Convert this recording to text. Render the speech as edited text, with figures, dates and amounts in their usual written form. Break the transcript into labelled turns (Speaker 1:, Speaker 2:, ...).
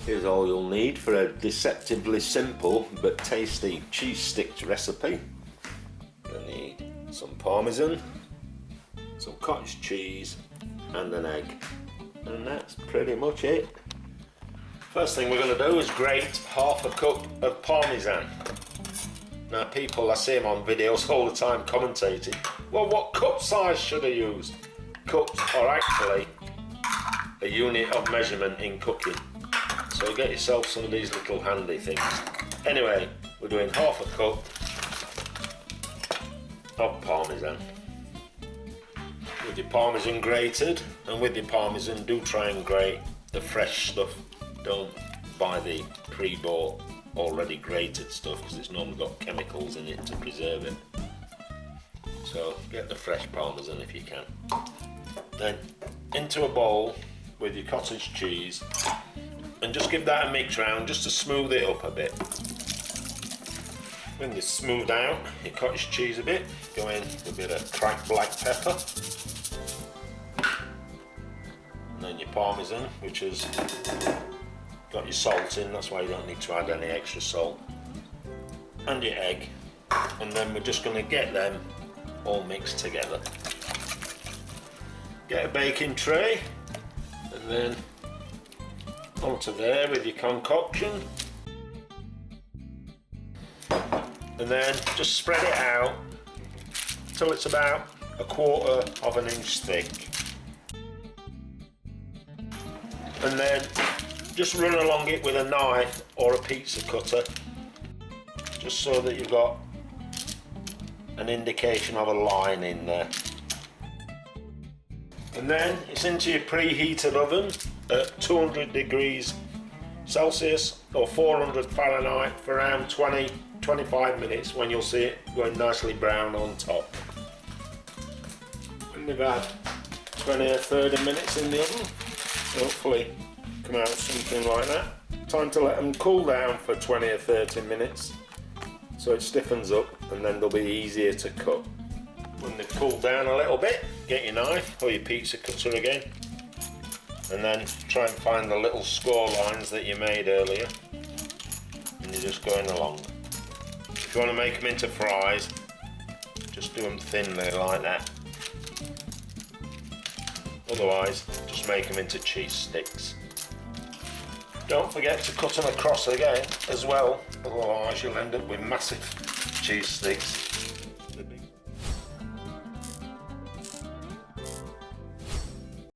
Speaker 1: Here's all you'll need for a deceptively simple but tasty cheese sticks recipe. You'll need some Parmesan, some cottage cheese and an egg. And that's pretty much it. First thing we're going to do is grate half a cup of Parmesan. Now people, I see them on videos all the time commentating, well, what cup size should I use? Cups are actually a unit of measurement in cooking. So get yourself some of these little handy things. Anyway, we're doing half a cup of Parmesan. With your Parmesan grated, and with your Parmesan do try and grate the fresh stuff. Don't buy the pre-bought already grated stuff because it's normally got chemicals in it to preserve it. So get the fresh Parmesan if you can. Then into a bowl with your cottage cheese and just give that a mix round just to smooth it up a bit. When you smooth out your cottage cheese a bit, go in with a bit of cracked black pepper. And then your Parmesan, which has got your salt in, that's why you don't need to add any extra salt. And your egg. And then we're just going to get them all mixed together. Get a baking tray and then onto there with your concoction, and then just spread it out till it's about 1/4 of an inch thick, and then just run along it with a knife or a pizza cutter just so that you've got an indication of a line in there. And then it's into your preheated oven at 200 degrees Celsius or 400 Fahrenheit for around 20-25 minutes, when you'll see it going nicely brown on top. When they've had 20 or 30 minutes in the oven, hopefully come out something like that. Time to let them cool down for 20 or 30 minutes so it stiffens up, and then they'll be easier to cut. When they've cooled down a little bit, get your knife or your pizza cutter again, and then try and find the little score lines that you made earlier, and you're just going along. If you want to make them into fries, just do them thinly like that. Otherwise, just make them into cheese sticks. Don't forget to cut them across again as well, otherwise you'll end up with massive cheese sticks.